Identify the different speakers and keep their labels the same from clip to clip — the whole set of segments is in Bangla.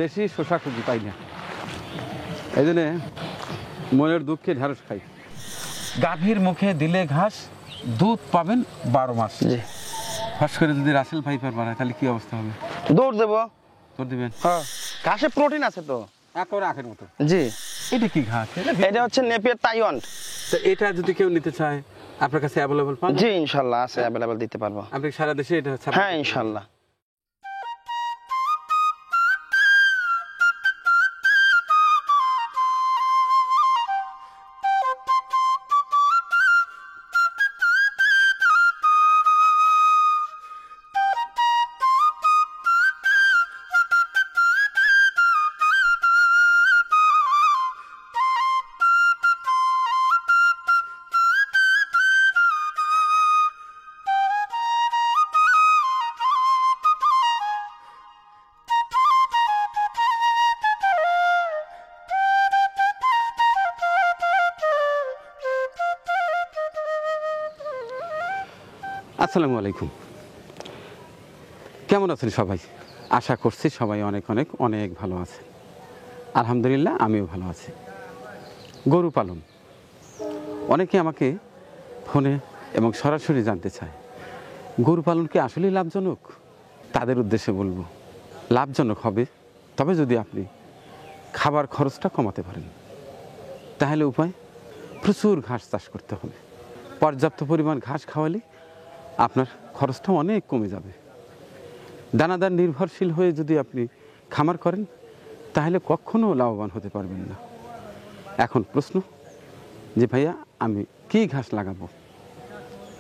Speaker 1: দেশি শসা খুঁজি পাই না, এই জন্যে মনের দুঃখে ঢেঁড়স খাই। গাভীর মুখে দিলে ঘাস, দুধ পাবেন 12 মাস। ফাঁস করে যদি রাসেল ভাইপার বানায় তাহলে কি অবস্থা হবে?
Speaker 2: দৌড় দেবো।
Speaker 1: তোর দিবেন?
Speaker 2: হ্যাঁ, ঘাসে প্রোটিন আছে তো
Speaker 1: একেবারে আখের মতো।
Speaker 2: জি।
Speaker 1: এটা কি ঘাস?
Speaker 2: এটা হচ্ছে নেপিয়ার তাইওয়ান।
Speaker 1: তো এটা যদি কেউ নিতে চায় আপনার কাছে অ্যাভেলেবল পান?
Speaker 2: জি ইনশাল্লাহ আছে, অ্যাভেলেবল দিতে পারবো।
Speaker 1: আপনি সারা দেশে এটা?
Speaker 2: হ্যাঁ ইনশাল্লাহ।
Speaker 1: আসসালামু আলাইকুম, কেমন আছেন সবাই? আশা করছি সবাই অনেক অনেক অনেক ভালো আছে। আলহামদুলিল্লাহ আমিও ভালো আছি। গরু পালন, অনেকে আমাকে ফোনে এবং সরাসরি জানতে চায় গরু পালন কি আসলেই লাভজনক? তাদের উদ্দেশ্যে বলবো লাভজনক হবে, তবে যদি আপনি খাবার খরচটা কমাতে পারেন। তাহলে উপায়, প্রচুর ঘাস চাষ করতে হবে। পর্যাপ্ত পরিমাণ ঘাস খাওয়ালে আপনার খরচটা অনেক কমে যাবে। দানাদার নির্ভরশীল হয়ে যদি আপনি খামার করেন তাহলে কখনো লাভবান হতে পারবেন না। এখন প্রশ্ন যে ভাইয়া আমি কি ঘাস লাগাবো,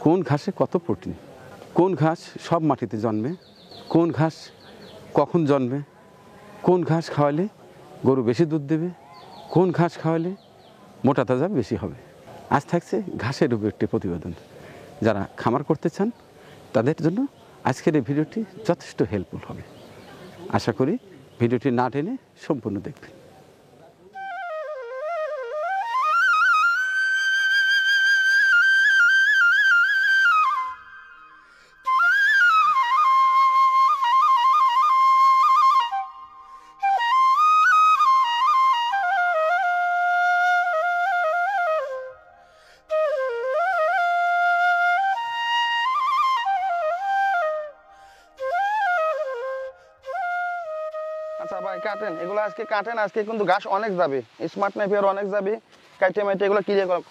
Speaker 1: কোন ঘাসে কত প্রোটিন, কোন ঘাস সব মাটিতে জন্মে, কোন ঘাস কখন জন্মে, কোন ঘাস খাওয়ালে গরু বেশি দুধ দেবে, কোন ঘাস খাওয়ালে মোটা তাজা বেশি হবে। আজ থাকছে ঘাসের উপর একটি প্রতিবেদন। যারা খামার করতে চান তাদের জন্য আজকের এই ভিডিওটি যথেষ্ট হেল্পফুল হবে। আশা করি ভিডিওটি না টেনে সম্পূর্ণ দেখবেন।
Speaker 2: আচ্ছা ভাই কাটেন এগুলো, আজকে কাটেন। আজকে কিন্তু ঘাস অনেক যাবে, স্মার্ট নেপিয়ার অনেক যাবে। কাইটে মাইটে এগুলো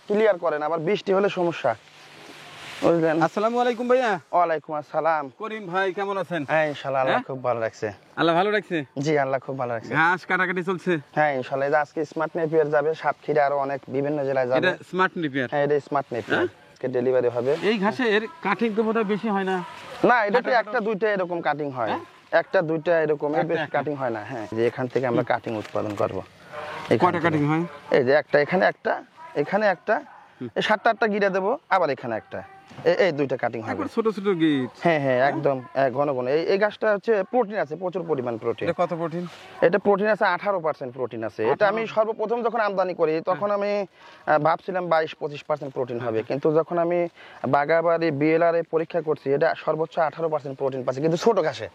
Speaker 2: ক্লিয়ার করেন, আবার বৃষ্টি হলে সমস্যা, বুঝলেন?
Speaker 1: আসসালামু আলাইকুম ভাইয়া।
Speaker 2: ওয়ালাইকুম আসসালাম।
Speaker 1: করিম ভাই কেমন আছেন?
Speaker 2: হ্যাঁ ইনশাল্লাহ, আল্লাহ খুব ভালো রাখছে।
Speaker 1: আল্লাহ ভালো রাখছে।
Speaker 2: জি আল্লাহ খুব ভালো রাখছে।
Speaker 1: ঘাস কাটাকাটি চলছে?
Speaker 2: হ্যাঁ ইনশাল্লাহ, এই যে আজকে স্মার্ট নেপিয়ার যাবে সাতক্ষীরা, আরো অনেক বিভিন্ন জেলায় যাবে।
Speaker 1: এটা স্মার্ট নেপিয়ার?
Speaker 2: হ্যাঁ এটা স্মার্ট নেপিয়ার, আজকে ডেলিভারি হবে।
Speaker 1: এই ঘাসের কাটিং তো বোধহয় বেশি হয় না?
Speaker 2: না, এটাতে একটা দুইটা এরকম কাটিং হয়, একটা দুইটা এরকম, এর বেশি কাটিং হয় না। হ্যাঁ, যে এখান থেকে আমরা কাটিং উৎপাদন করব।
Speaker 1: কয়টা কাটিং হয়?
Speaker 2: এই যে একটা, এখানে একটা, এখানে একটা, এই 7-8টা গিরা দেবো, আবার এখানে একটা, এই দুইটা কাটিং হবে।
Speaker 1: ছোট ছোট গিট?
Speaker 2: হ্যাঁ হ্যাঁ একদম ঘন ঘন। এই গাছটা হচ্ছে প্রোটিন আছে, প্রচুর পরিমাণ প্রোটিন।
Speaker 1: এটা কত প্রোটিন?
Speaker 2: এটা প্রোটিন আছে 18% প্রোটিন আছে। এটা আমি সর্বপ্রথম যখন আমদানি করি তখন আমি ভাবছিলাম 22-25% প্রোটিন হবে, কিন্তু যখন আমি বাগাবাড়ি বিএলআর পরীক্ষা করছি এটা সর্বোচ্চ 18% প্রোটিন পাচ্ছি, কিন্তু ছোট ঘাসে।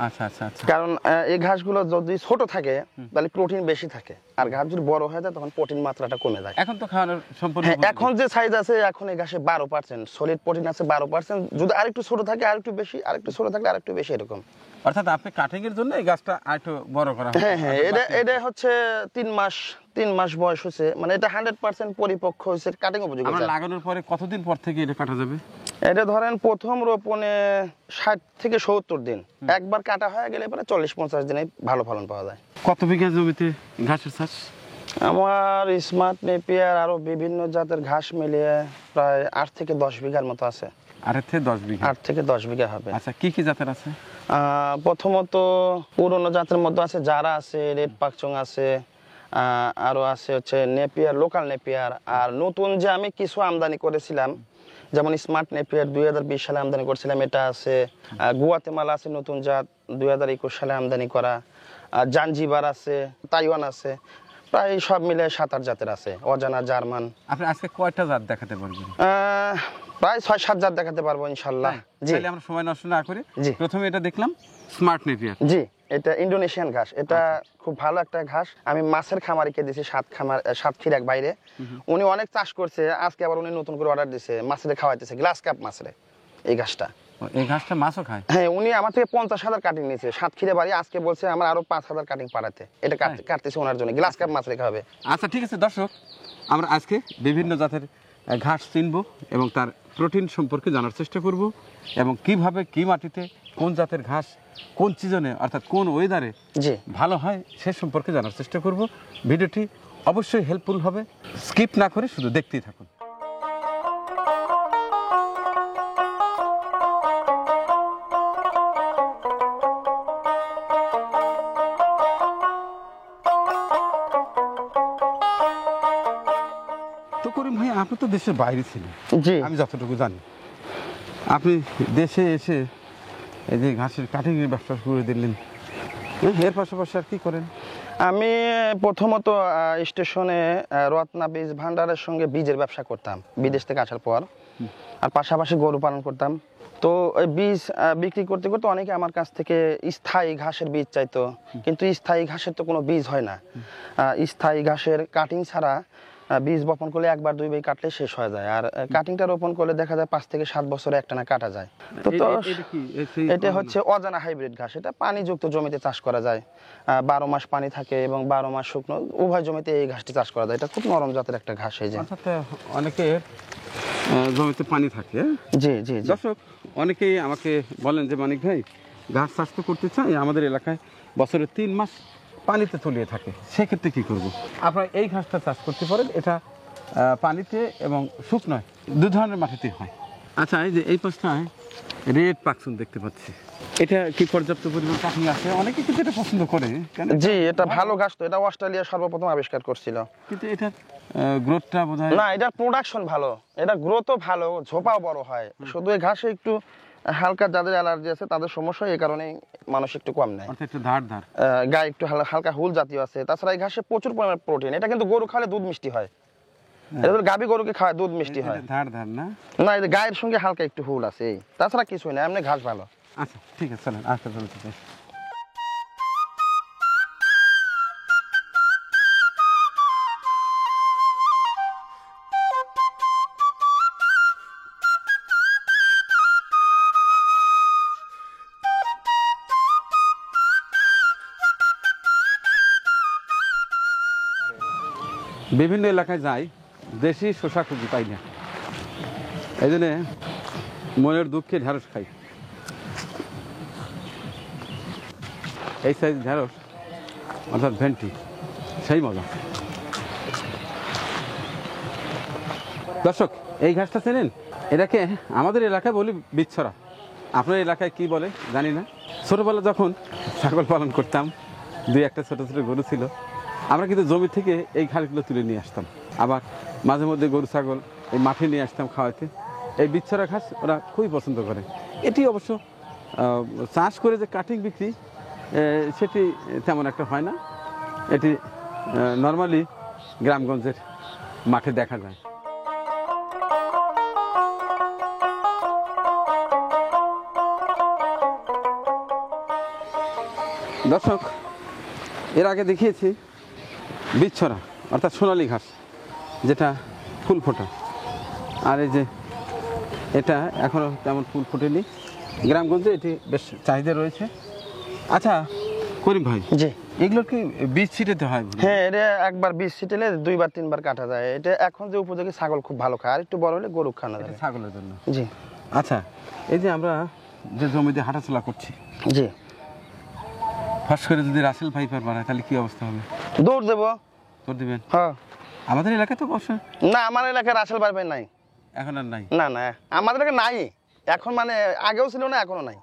Speaker 1: আচ্ছা আচ্ছা আচ্ছা।
Speaker 2: কারণ এই ঘাসগুলো যদি ছোট থাকে তাহলে প্রোটিন বেশি থাকে, আর ঘাস যদি বড় হয়ে যায় তখন প্রোটিন মাত্রাটা কমে যায়।
Speaker 1: এখন তো খাওয়ানোর সম্পূর্ণ,
Speaker 2: এখন যে সাইজ আছে এখন এই ঘাসে 12% সলিড প্রোটিন আছে, 12%। যদি আরেকটু ছোট থাকে আরেকটু বেশি, আরেকটু ছোট থাকলে আরেকটু বেশি, এরকম।
Speaker 1: অর্থাৎ আপনি কাটিং এর জন্য এই গাছটা আরেকটু বড় করা হবে?
Speaker 2: হ্যাঁ হ্যাঁ, এটা হচ্ছে 3 মাস বয়স হয়েছে, মানে এটা 100% পরিপক্ক হয়েছে, কাটিং উপযোগী।
Speaker 1: আমরা লাগানোর পরে কতদিন পর থেকে এটা কাটা যাবে?
Speaker 2: এটা ধরেন প্রথম রোপণে 60 থেকে 70 দিন, একবার কাটা হয়ে গেলে পরে 40-50 দিনে ভালো ফলন পাওয়া যায়।
Speaker 1: কত বিঘা জমিতে ঘাসের চাষ?
Speaker 2: আমার স্মার্ট নেপিয়ার আরো বিভিন্ন জাতের ঘাস মিলিয়ে প্রায় 8 থেকে 10 বিঘার মতো আছে।
Speaker 1: 8 থেকে 10 বিঘা?
Speaker 2: 8 থেকে 10 বিঘা হবে।
Speaker 1: আচ্ছা, কি কি জাতের আছে?
Speaker 2: প্রথমত পুরনো জাতের মধ্যে আছে, যারা আছে, রেড পাকচং আছে, আরো আছে হচ্ছে নেপিয়ার, লোকাল নেপিয়ার। আর নতুন যে আমি কিছু আমদানি করেছিলাম, যেমন স্মার্ট নেপিয়ার 2020 সালে আমদানি করেছিলাম, এটা আছে। গুয়াতেমালা আছে নতুন জাত, 2021 সালে আমদানি করা। জাঞ্জিবার আছে, তাইওয়ান আছে, প্রায় সব মিলে 7-8 জাতের আছে, অজানা, জার্মান।
Speaker 1: আপনি আজকে কয়টা জাত দেখাতে পারবেন?
Speaker 2: প্রায় 6-7 জাত দেখাতে পারবো ইনশাল্লাহ। জি,
Speaker 1: তাহলে আমরা সময় নষ্ট না করে প্রথমে এটা দেখলাম স্মার্ট নেপিয়ার।
Speaker 2: জি, এটা ইন্দোনেশিয়ান ঘাস, এটা খুব ভালো একটা ঘাস। আমি মাছের খামারিকে দিয়েছি সাতক্ষীরা বাইরে, উনি অনেক চাষ করছে, আজকে আবার উনি নতুন করে অর্ডার দিয়েছে, মাছের খাওয়াইতেছে গ্লাস কাপ মাছের এই ঘাসটা।
Speaker 1: এই ঘাসটা মাছও খায়?
Speaker 2: হ্যাঁ, উনি আমার থেকে 50,000 কাটিং নিয়েছে সাতক্ষীরা বাড়ি, আজকে বলছে আমার আরো 5,000 কাটিং পাঠাতে, এটা কাটতেছে ওনার জন্য, গ্লাস কাপ মাছ রেখা হবে।
Speaker 1: আচ্ছা ঠিক আছে দর্শক, আমরা আজকে বিভিন্ন জাতের ঘাস চিনব এবং তার প্রোটিন সম্পর্কে জানার চেষ্টা করব, এবং কিভাবে কি মাটিতে কোন জাতের ঘাস কোন সিজনে অর্থাৎ কোন ওয়েদারে
Speaker 2: জি
Speaker 1: ভালো হয় সে সম্পর্কে জানার চেষ্টা করব। ভিডিওটি অবশ্যই হেল্পফুল হবে, স্কিপ না করে শুধু দেখতেই থাকুন। তো করিম ভাই, আপনি তো দেশের বাইরে ছিলেন,
Speaker 2: জি
Speaker 1: আমি যতটুকু জানি। আপনি দেশে এসে এই যে ঘাসের কাটিংয়ের ব্যবসা করে দিলেন, এর পাশাপাশি আর কি করেন?
Speaker 2: আমি প্রথমত স্টেশনে রত্না বীজ ভান্ডারের সঙ্গে বীজের ব্যবসা করতাম বিদেশ থেকে আসার পর, আর পাশাপাশি গরু পালন করতাম। তো ওই বীজ বিক্রি করতে করতে অনেকে আমার কাছ থেকে স্থায়ী ঘাসের বীজ চাইতো, কিন্তু স্থায়ী ঘাসের তো কোনো বীজ হয় না। স্থায়ী ঘাসের কাটিং ছাড়া বীজ বপন করলে একবার দুইবার কাটলে শেষ হয়ে যায়, আর কাটিংটা রোপণ করলে দেখা যায় 5 থেকে 7 বছরে একটানা কাটা যায়। তো এটা হচ্ছে অজানা হাইব্রিড ঘাস, এটা পানিযুক্ত জমিতে চাষ করা যায়, 12 মাস পানি থাকে এবং 12 মাস শুকনো, উভয় জমিতে এই ঘাসটি চাষ করা যায়। এটা খুব নরম জাতের একটা ঘাস। এই যে
Speaker 1: অনেকে জমিতে পানি থাকে।
Speaker 2: জি জি জি।
Speaker 1: দর্শক, অনেকেই আমাকে বলেন যে মানিক ভাই, ঘাস চাষ তো করতে চাই, আমাদের এলাকায় বছরে 3 মাস পানিতে তলিয়ে থাকে, সেক্ষেত্রে কি করব? আপনারা এই ঘাসটা চাষ করতে পারেন, এটা পানিতে এবং শুকনোয় 2 ধরনের মাটিতে হয়। আচ্ছা, এই যে এই পাশটায় রেড পাকসুন দেখতে পাচ্ছি, এটা কি পর্যাপ্ত পরিমাণ কাটিং আছে? অনেকে কিন্তু এটা পছন্দ করে। কেন?
Speaker 2: জি, এটা ভালো ঘাস, তো এটা অস্ট্রেলিয়া সর্বপ্রথম আবিষ্কার করছিল।
Speaker 1: কিন্তু এটার গ্রোথটা বোধহয়
Speaker 2: না, এটার প্রোডাকশন ভালো, এটা গ্রোথও ভালো, ঝোপাও বড় হয়। শুধু এই ঘাসে একটু হালকা, যাদের অ্যালার্জি আছে তাদের সমস্যা, এই কারণে মানুষ একটু কম নেয়।
Speaker 1: অর্থাৎ একটু ধার ধার,
Speaker 2: গায়ে একটু হালকা হুল জাতীয় আছে। তাছাড়া এই ঘাসে প্রচুর পরিমাণে প্রোটিন, এটা কিন্তু গরু খাওয়ালে দুধ মিষ্টি হয়। এটা গাভী গরুকে খাওয়ায় দুধ মিষ্টি হয়।
Speaker 1: ধার ধার না?
Speaker 2: না, এই গায়ের সঙ্গে হালকা একটু হুল আছে, এই তাছাড়া কিছুই না, এমনি ঘাস ভালো।
Speaker 1: আচ্ছা ঠিক আছে, চলেন আস্তে চলতে চাই। বিভিন্ন এলাকায় যাই, দেশি শসা খুঁজি পাই না, এই জন্যে মনের দুঃখে ঢেঁড়স খাই। এই সাইজ ঢেঁড়স অর্থাৎ ভেন্টি, সেই মজা। দর্শক, এই ঘাসটা চেনেন? এটাকে আমাদের এলাকায় বলি বিচ্ছরা, আপনার এলাকায় কি বলে জানি না। ছোটোবেলা যখন ছাগল পালন করতাম, 2-1টা ছোটো ছোটো গরু ছিল, আমরা কিন্তু জমি থেকে এই ঘাসগুলো তুলে নিয়ে আসতাম, আবার মাঝে মধ্যে গরু ছাগল এই মাঠে নিয়ে আসতাম খাওয়াতে। এই বিচ্ছরা ঘাস ওরা খুবই পছন্দ করে। এটি অবশ্য চাষ করে যে কাটিং বিক্রি, সেটি তেমন একটা হয় না, এটি নর্মালি গ্রামগঞ্জের মাঠে দেখা যায়। দর্শক, এর আগে দেখিয়েছি বিচ্ছরা অর্থাৎ সোনালী ঘাস, যেটা ফুল ফোটা, আর এই যে এটা এখনও তেমন ফুল ফোটেনি, গ্রামগঞ্জে এটি বেশ চাহিদা রয়েছে। আচ্ছা করিম ভাই,
Speaker 2: জি,
Speaker 1: এগুলো কি বীজ ছিটাতে হয়?
Speaker 2: হ্যাঁ, এটা একবার বীজ ছিটেলে 2-3 বার কাটা যায়। এটা এখন যে উপযোগী, ছাগল খুব ভালো খায়, আর একটু বড় হলে গরু খাওয়ানো যাবে।
Speaker 1: ছাগলের জন্য?
Speaker 2: জি।
Speaker 1: আচ্ছা, এই যে আমরা যে জমিতে হাঁটাচলা করছি,
Speaker 2: জি,
Speaker 1: ফাঁস করে যদি রাসেল ভাইপার বানায় তাহলে কি অবস্থা হবে?
Speaker 2: দৌড় দেবো।
Speaker 1: তোর দিবেন?
Speaker 2: হ্যাঁ।
Speaker 1: আমাদের এলাকায় তো বর্ষা
Speaker 2: না, আমার এলাকায় রাসেল পারবে নাই,
Speaker 1: এখন আর নাই।
Speaker 2: না না, আমাদের এলাকায় নাই এখন, মানে আগেও ছিল না, এখনো নাই।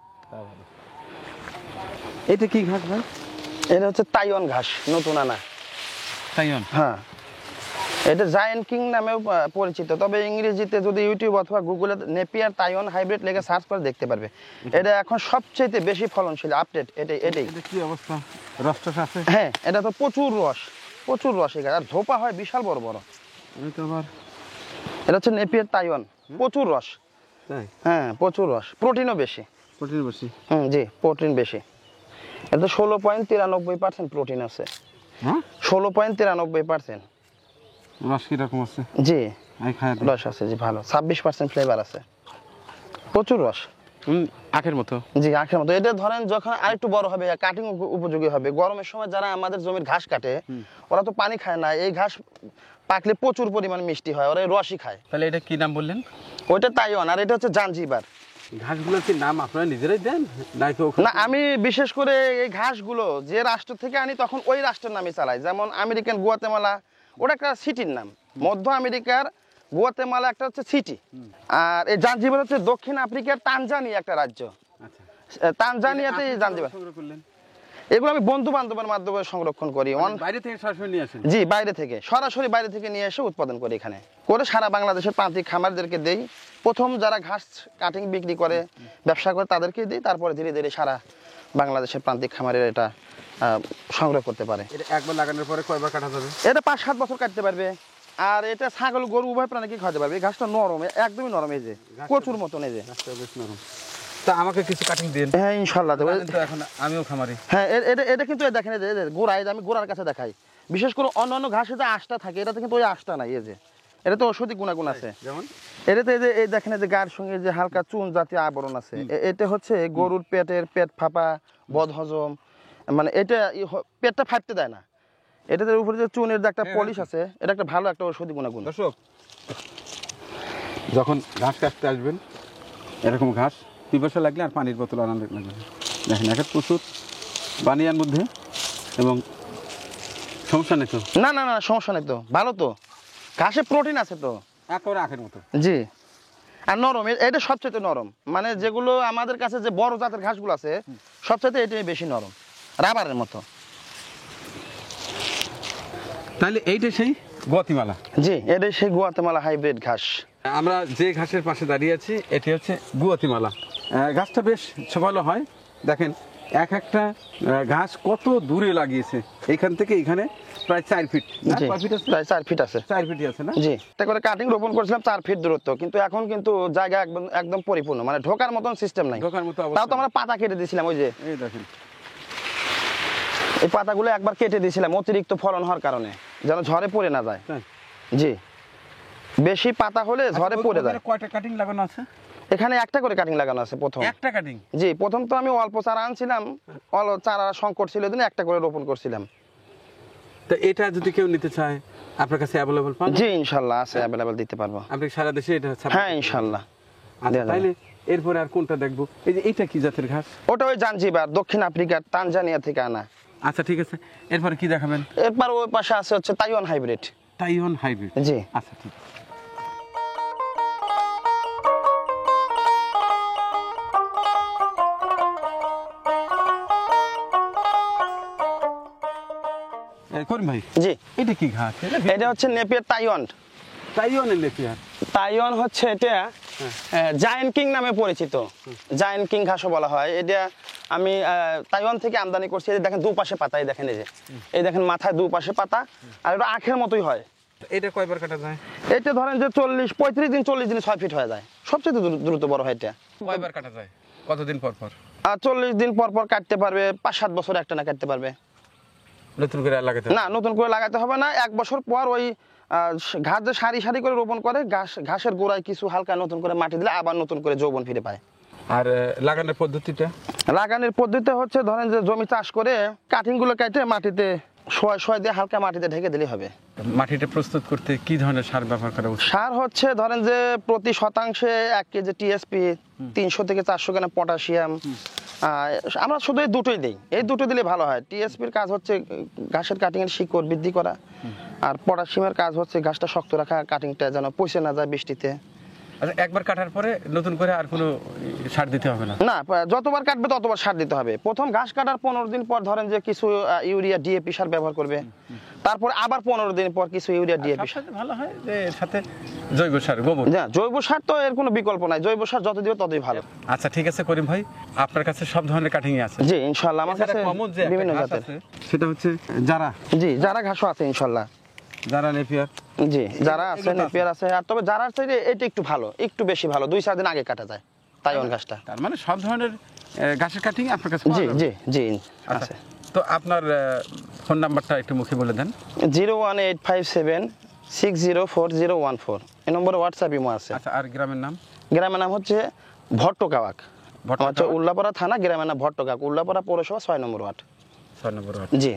Speaker 1: এটা কি ঘাস ভাই?
Speaker 2: এটা হচ্ছে তাইওয়ান ঘাস, নতুন আনা।
Speaker 1: তাইওয়ান?
Speaker 2: হ্যাঁ, এটা জায়ান্ট কিং নামেও পরিচিত, তবে ইংরেজিতে যদি ইউটিউব অথবা গুগলে নেপিয়ার তাইওয়ান হাইব্রিড লেগে সার্চ করে দেখতে পারবে। এটা এখন সবচেয়ে বেশি ফলনশীল আপডেট এটাই।
Speaker 1: এটা কি অবস্থা, রস টস আছে?
Speaker 2: হ্যাঁ, এটা তো প্রচুর রস, প্রচুর রস, এই গাছ, আর ঝোপা হয় বিশাল বড় বড়।
Speaker 1: আমি তো আবার,
Speaker 2: এটা হচ্ছে নেপিয়ার তাইওয়ান, প্রচুর রস।
Speaker 1: তাই?
Speaker 2: হ্যাঁ, প্রচুর রস, প্রোটিনও বেশি।
Speaker 1: প্রোটিন বেশি?
Speaker 2: জি, প্রোটিন বেশি। এতে 16.93% প্রোটিন আছে।
Speaker 1: হ্যাঁ
Speaker 2: 16.93%।
Speaker 1: রস কিরকম আছে?
Speaker 2: জি
Speaker 1: আমি খাই দিই।
Speaker 2: রস আছে জি ভালো, 26% ফ্লেভার আছে, প্রচুর রস।
Speaker 1: আখের মতো।
Speaker 2: জি আখের মতো। এটা ধরেন যখন আরেকটু বড় হবে, কাটিং উপযোগী হবে, গরমের সময় যারা আমাদের জমির ঘাস কাটে ওরা তো পানি খায় না, এই ঘাস পাকলে প্রচুর পরিমাণ মিষ্টি হয়, ওরা এই রসই খায়।
Speaker 1: তাহলে এটা কি নাম বললেন?
Speaker 2: ওইটা তাইওয়ান, আর এটা হচ্ছে জাঞ্জিবার।
Speaker 1: ঘাসগুলোর কি নাম আপনারা নিজেরাই দেন নাকি
Speaker 2: না, আমি বিশেষ করে এই ঘাসগুলো যে রাষ্ট্র থেকে আনি তখন ওই রাষ্ট্রের নামে চালাই। যেমন আমেরিকান গুয়াতেমালা, ওটা একটা সিটির নাম। মধ্য আমেরিকার গুয়াতেমালা একটা হচ্ছে সিটি, আর এই জাঞ্জিবার হচ্ছে দক্ষিণ আফ্রিকার তানজানিয়া একটা রাজ্য।
Speaker 1: আচ্ছা,
Speaker 2: তানজানিয়াতে এই জাঞ্জিবার।
Speaker 1: সংগ্রহ করলেন?
Speaker 2: এগুলো আমি বন্ধু বান্ধবের মাধ্যমে সংরক্ষণ করি।
Speaker 1: বাইরে থেকে সরাসরি নিয়ে আসেন?
Speaker 2: জি বাইরে থেকে, সরাসরি বাইরে থেকে নিয়ে এসে উৎপাদন করি এখানে, করে সারা বাংলাদেশের প্রান্তিক খামারদেরকে দেই। প্রথম যারা ঘাস কাটিং বিক্রি করে ব্যবসা করে তাদেরকে দিই, তারপরে ধীরে ধীরে সারা বাংলাদেশের প্রান্তিক খামারের এটা সংগ্রহ করতে পারে।
Speaker 1: এটা একবার লাগানোর পরে কয়বার কাটা যাবে?
Speaker 2: এটা 5-7 বছর কাটতে পারবে। আর এটা ছাগল গরু উভয় প্রাণীকে খাওয়াতে পারবে। এই ঘাসটা নরম, একদমই নরম, এই যে কচুর মতন, এই যে
Speaker 1: গাছটা বেশ নরম। তা আমাকে কিছু কাটিং দিন।
Speaker 2: হ্যাঁ ইনশাল্লাহ দেবো।
Speaker 1: জানেন তো এখন আমিও খামারি।
Speaker 2: হ্যাঁ এটা এটা কিন্তু এই দেখেন, এই যে গোড়া, এই যে আমি গোড়ার কাছে দেখাই। বিশেষ করে অন্যান্য ঘাসে যে আঁশটা থাকে এটাতে কিন্তু ওই আঁশটা নাই। এই যে এটা তো ঔষধি গুণাগুণ আছে।
Speaker 1: যেমন
Speaker 2: এটাতে এই যে এই দেখেন, এই যে গায়ের সঙ্গে যে হালকা চুন জাতীয় আবরণ আছে, এটা হচ্ছে গরুর পেট ফাঁপা, বদহজম, মানে এটা পেটটা ফাটতে দেয় না। এটাতে উপরে যে চুনের যে একটা পলিশ আছে, এটা একটা ভালো একটা ঔষধি গুণাগুণ।
Speaker 1: দর্শক, যখন ঘাস কাটতে আসবেন এরকম ঘাস পিপাসা লাগলে আর পানির বোতল আনন্দ লাগবে। দেখেন একটা প্রচুর পানিয়ার মধ্যে, এবং সমস্যা নেই তো?
Speaker 2: না না না সমস্যা নেই তো, ভালো তো, ঘাসে প্রোটিন আছে তো।
Speaker 1: একেবারে আখের মতো।
Speaker 2: জি, আর নরম, এটা সবচেয়ে নরম। মানে যেগুলো আমাদের কাছে যে বড় জাতের ঘাসগুলো আছে সবচেয়ে এটাই বেশি নরম, রাবারের মতো।
Speaker 1: তাহলে এইটা সেই গুয়াতিমালা?
Speaker 2: জি এটাই সেই গুয়াতেমালা হাইব্রিড ঘাস।
Speaker 1: আমরা যে ঘাসের পাশে দাঁড়িয়ে আছি এটি হচ্ছে গুয়াতিমালা। ঘাসটা বেশ ভালো হয়। দেখেন এক একটা ঘাস কত দূরে লাগিয়েছে, এখান থেকে এখানে প্রায় 4 ফিট।
Speaker 2: জি, প্রায় 4 ফিট আছে।
Speaker 1: 4 ফিটই আছে না?
Speaker 2: জি, এটা করে কাটিং রোপণ করেছিলাম 4 ফিট দূরত্ব, কিন্তু এখন কিন্তু জায়গা একদম একদম পরিপূর্ণ, মানে ঢোকার মতন সিস্টেম নাই।
Speaker 1: ঢোকার মতো
Speaker 2: তাও
Speaker 1: অবস্থা
Speaker 2: তো আমরা পাতা কেটে দিয়েছিলাম, ওই যে
Speaker 1: এই দেখেন
Speaker 2: এই পাতাগুলো একবার কেটে দিয়েছিলাম অতিরিক্ত ফলন হওয়ার কারণে, যেন ঝড়ে পড়ে না যায়।
Speaker 1: তাই?
Speaker 2: জি, বেশি পাতা হলে ঝড়ে পড়ে যায়।
Speaker 1: কয়টা কাটিং লাগানো আছে?
Speaker 2: এখানে একটা করে কাটিং লাগানো আছে প্রথম।
Speaker 1: একটা কাটিং?
Speaker 2: জি, প্রথম তো আমি অল্প চারা আনছিলাম, অল্প চারা সংকট ছিল, দিন একটা করে রোপণ করছিলাম।
Speaker 1: তো এটা যদি কেউ নিতে চায় আপনার কাছে অ্যাভেলেবল পান?
Speaker 2: জি ইনশাল্লাহ আছে, অ্যাভেলেবল দিতে পারবো।
Speaker 1: আপনি সারা দেশে এটা ছাড়া?
Speaker 2: হ্যাঁ ইনশাল্লাহ।
Speaker 1: আচ্ছা, তাইলে এরপরে আর কোনটা দেখবো? এই যে এইটা কি জাতের ঘাস?
Speaker 2: ওটা ওই জাঞ্জিবার, দক্ষিণ আফ্রিকার তানজানিয়া থেকে আনা।
Speaker 1: আচ্ছা ঠিক আছে, এরপরে কি দেখাবেন?
Speaker 2: এরপর ওই পাশে আছে হচ্ছে তাইওয়ান হাইব্রিড।
Speaker 1: Taiwan hybrid?
Speaker 2: জি
Speaker 1: আচ্ছা ঠিক আছে। করিম ভাই,
Speaker 2: জি
Speaker 1: এটা কি ঘাস?
Speaker 2: এটা হচ্ছে নেপিয়ার তাইওয়ান।
Speaker 1: তাইওয়ানের নেপিয়ার?
Speaker 2: তাইওয়ান হচ্ছে এটা জায়ান্ট কিং নামে পরিচিত, জায়ান্ট কিং ঘাসও বলা হয়। এটা আমি তাইওয়ান থেকে আমদানি করছি। এই দেখেন দুপাশে পাতা, এই দেখেন, এই যে এই দেখেন মাথায় দুপাশে পাতা, আর এটা আখের মতোই হয়।
Speaker 1: এটা কয়বার কাটা যায়?
Speaker 2: এটা ধরেন যে 35 দিন 40 দিনে 6 ফিট হয়ে যায়, সবচেয়ে দ্রুত বড় হয় এটা।
Speaker 1: কয়বার কাটা যায়, কতদিন পর পর?
Speaker 2: আর 40 দিন পর পর কাটতে পারবে, 5-7 বছর একটা না কাটতে পারবে।
Speaker 1: নতুন করে আর লাগাতে?
Speaker 2: না, নতুন করে লাগাতে হবে না। 1 বছর পর ওই ঘাস যে সারি সারি করে রোপণ করে, ঘাসের গোড়ায় কিছু হালকা নতুন করে মাটি দিলে আবার নতুন করে যৌবন ফিরে পায়।
Speaker 1: আর লাগানোর পদ্ধতিটা?
Speaker 2: লাগানোর পদ্ধতি হচ্ছে ধরেন যে জমি চাষ করে কাটিং গুলো কেটে মাটিতে শোয় দিয়ে হালকা মাটিতে ঢেকে দিলেই হবে।
Speaker 1: মাটিটা প্রস্তুত করতে কি ধরনের সার ব্যবহার করা উচিত?
Speaker 2: সার হচ্ছে ধরেন যে প্রতি শতাংশে 1 কেজি টিএসপি, 300 থেকে 400 গ্রাম পটাশিয়াম। আমরা শুধু এই দুটোই দিই, এই দুটো দিলে ভালো হয়। টিএসপির কাজ হচ্ছে ঘাসের কাটিং এর শিকড় বৃদ্ধি করা, আর পটাশিয়ামের কাজ হচ্ছে ঘাসটা শক্ত রাখা, কাটিংটা যেন পচে না যায় বৃষ্টিতে।
Speaker 1: আচ্ছা, একবার কাটার পরে নতুন করে আর কোনো সার দিতে হবে না?
Speaker 2: না, যতবার কাটবে ততবার সার দিতে হবে। প্রথম ঘাস কাটার 15 দিন পর ধরেন যে কিছু ইউরিয়া ডিএপি সার ব্যবহার করবে, তারপর আবার 15 দিন পর কিছু ইউরিয়া ডিএপি সার।
Speaker 1: সবচেয়ে ভালো হয় যে এর সাথে জৈব সার, গোবর।
Speaker 2: না, জৈব সার তো এর কোনো বিকল্প নাই, জৈব সার যত দিবে ততই ভালো।
Speaker 1: আচ্ছা ঠিক আছে করিম ভাই, আপনার কাছে সব ধরনের কাটিং আছে?
Speaker 2: জি ইনশাআল্লাহ, আমার কাছে
Speaker 1: কমন যে
Speaker 2: বিভিন্ন
Speaker 1: ঘাস
Speaker 2: জাতের।
Speaker 1: আছে সেটা হচ্ছে যারা?
Speaker 2: জি, যারা ঘাসও আছে ইনশাআল্লাহ।
Speaker 1: যারা নেপিয়ার?
Speaker 2: জি যারা আছে, নেপিয়ার আছে। আর তবে যারা চাইলে এটা একটু ভালো, একটু বেশি ভালো, 2-4 দিন আগে কাটা যায়। তাইওয়ান ঘাসটা।
Speaker 1: তার মানে সব ধরনের ঘাসের কাটিং আপনার কাছে পাওয়া
Speaker 2: জি
Speaker 1: যাবে?
Speaker 2: জি জি
Speaker 1: আচ্ছা,
Speaker 2: আছে।
Speaker 1: তো আপনার ফোন নাম্বারটা একটু মুখে বলে দেন।
Speaker 2: 01857604014 এই নম্বরে হোয়াটসঅ্যাপ ইমো আছে।
Speaker 1: আচ্ছা, আর গ্রামের নাম?
Speaker 2: গ্রামের নাম হচ্ছে ভট্টকাওয়াক।
Speaker 1: ভট্টকাওয়াক।
Speaker 2: হচ্ছে উল্লাপাড়া থানা, গ্রামের নাম ভট্টকাওয়াক, উল্লাপাড়া পৌরসভা 6 নম্বর ওয়ার্ড।
Speaker 1: 6 নম্বর ওয়ার্ড।
Speaker 2: জি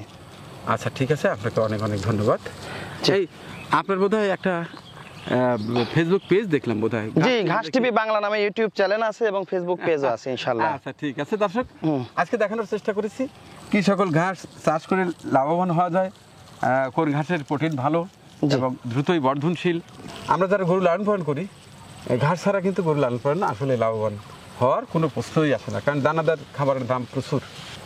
Speaker 1: আচ্ছা, ঠিক আছে, আপনাকে অনেক অনেক ধন্যবাদ। এই আপনার বোধহয় একটা ফেসবুক পেজ দেখলাম বোধহয়।
Speaker 2: জি, ঘাস টিভি বাংলা নামে ইউটিউব চ্যানেল আছে এবং ফেসবুক পেজও আছে ইনশাআল্লাহ।
Speaker 1: আচ্ছা, ঠিক আছে দর্শক, আজকে দেখানোর চেষ্টা করেছি কি সকল ঘাস চাষ করে লাভবান হওয়া যায়, কোন ঘাসের প্রোটিন ভালো এবং দ্রুতই বর্ধনশীল। আমরা যারা গরু লালন পালন করি, ঘাস ছাড়া কিন্তু গরু লালন পালন আসলে লাভবান হওয়ার কোনো প্রশ্নই আসে না, কারণ দানাদার খাবারের দাম প্রচুর।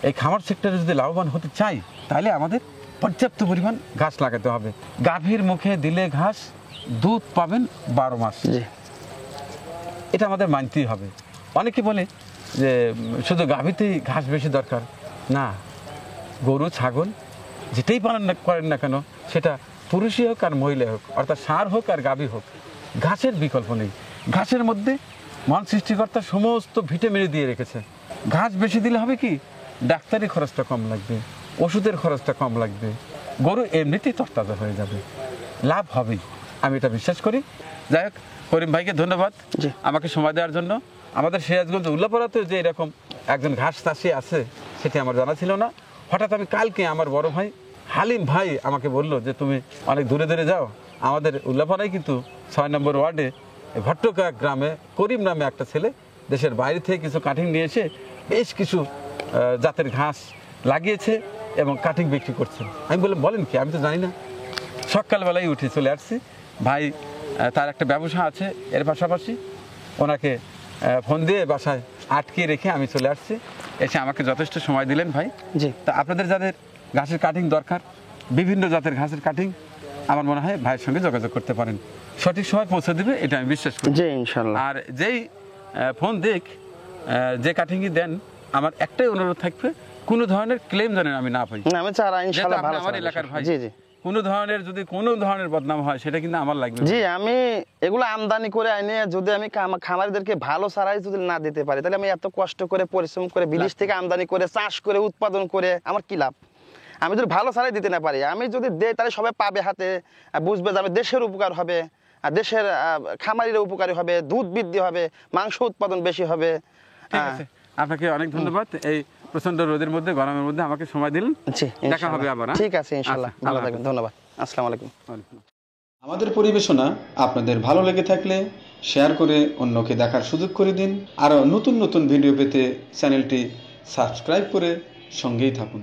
Speaker 1: এই খামার সেক্টরে যদি লাভবান হতে চাই তাহলে আমাদের পর্যাপ্ত পরিমাণ ঘাস লাগাতে হবে। গাভীর মুখে দিলে ঘাস, দুধ পাবেন 12 মাস।
Speaker 2: জি
Speaker 1: এটা আমাদের মানতেই হবে। অনেকে বলে যে শুধু গাভীতেই ঘাস বেশি দরকার, না, গরু ছাগল যেটাই পালন করেন না কেন, সেটা পুরুষই হোক আর মহিলাই হোক, অর্থাৎ ষাঁড় হোক আর গাভী হোক, ঘাসের বিকল্প নেই। ঘাসের মধ্যে মহান সৃষ্টিকর্তা সমস্ত ভিটামিন দিয়ে রেখেছে। ঘাস বেশি দিলে হবে কি, ডাক্তারি খরচটা কম লাগবে, ওষুধের খরচটা কম লাগবে, গরু এমনিতেই তরতাজা হয়ে যাবে, লাভ হবেই, আমি এটা বিশ্বাস করি। যাই হোক, করিম ভাইকে ধন্যবাদ আমাকে সময় দেওয়ার জন্য। আমাদের সিরাজগঞ্জ উল্লাপাড়াতে যে এরকম একজন ঘাস চাষি আছে সেটি আমার জানা ছিল না। হঠাৎ আমি কালকে আমার বড় ভাই হালিম ভাই আমাকে বলল যে তুমি অনেক দূরে দূরে যাও, আমাদের উল্লাপাড়ায় কিন্তু 6 নম্বর ওয়ার্ডে ভট্টকাওয়াক গ্রামে করিম নামে একটা ছেলে দেশের বাইরে থেকে কিছু কাটিং নিয়ে এসে বেশ কিছু জাতের ঘাস লাগিয়েছে এবং কাটিং বিক্রি করছে। আমি বললাম বলেন কি, আমি তো জানি না। সকালবেলায় উঠে চলে আসছি, ভাই তার একটা ব্যবসা আছে, এর পাশাপাশি ওনাকে ফোন দিয়ে বাসায় আটকে রেখে আমি চলে আসছি। এসে আমাকে যথেষ্ট সময় দিলেন ভাই।
Speaker 2: জি,
Speaker 1: তা আপনাদের যাদের ঘাসের কাটিং দরকার, বিভিন্ন জাতের ঘাসের কাটিং, আমার মনে হয় ভাইয়ের সঙ্গে যোগাযোগ করতে পারেন, সঠিক সময় পৌঁছে দেবে, এটা আমি বিশ্বাস করি।
Speaker 2: জি ইনশাআল্লাহ।
Speaker 1: আর যেই ফোন দিক, যে কাটিংই দেন, আমার একটাই অনুরোধ থাকবে, কোনো ধরনের ক্লেম জানেন আমি না পাই।
Speaker 2: না, আমি চারা ইনশাআল্লাহ ভালো
Speaker 1: আমার এলাকার ভাই,
Speaker 2: জি জি,
Speaker 1: কোনো ধরনের যদি কোনো ধরনের বদনাম হয় সেটা কিন্তু আমার লাগবে।
Speaker 2: জি, আমি এগুলো আমদানি করে আইনে যদি আমি খামারিদেরকে ভালো চারাই যদি না দিতে পারি, তাহলে আমি এত কষ্ট করে পরিশ্রম করে বিদেশ থেকে আমদানি করে চাষ করে উৎপাদন করে আমার কি লাভ? আমি যদি ভালো চারাই দিতে না পারি, আমি যদি দেই তাহলে সবাই পাবে হাতে, বুঝবে যে আমি দেশের উপকার হবে, আর দেশের খামারির উপকারী হবে, দুধ বৃদ্ধি হবে, মাংস উৎপাদন বেশি হবে।
Speaker 1: ঠিক আছে, আপনাকে অনেক ধন্যবাদ। এই প্রচন্ড রোদের মধ্যে, গরমের মধ্যে আমাকে সময় দিলেন।
Speaker 2: জি,
Speaker 1: দেখা হবে আবার।
Speaker 2: ঠিক আছে ইনশাআল্লাহ,
Speaker 1: আচ্ছা,
Speaker 2: ভালো
Speaker 1: আল্লাহ
Speaker 2: থাকবেন, ধন্যবাদ, আসসালামু আলাইকুম।
Speaker 3: আমাদের পরিবেশনা আপনাদের ভালো লেগে থাকলে শেয়ার করে অন্যকে দেখার সুযোগ করে দিন। আরও নতুন নতুন ভিডিও পেতে চ্যানেলটি সাবস্ক্রাইব করে সঙ্গেই থাকুন।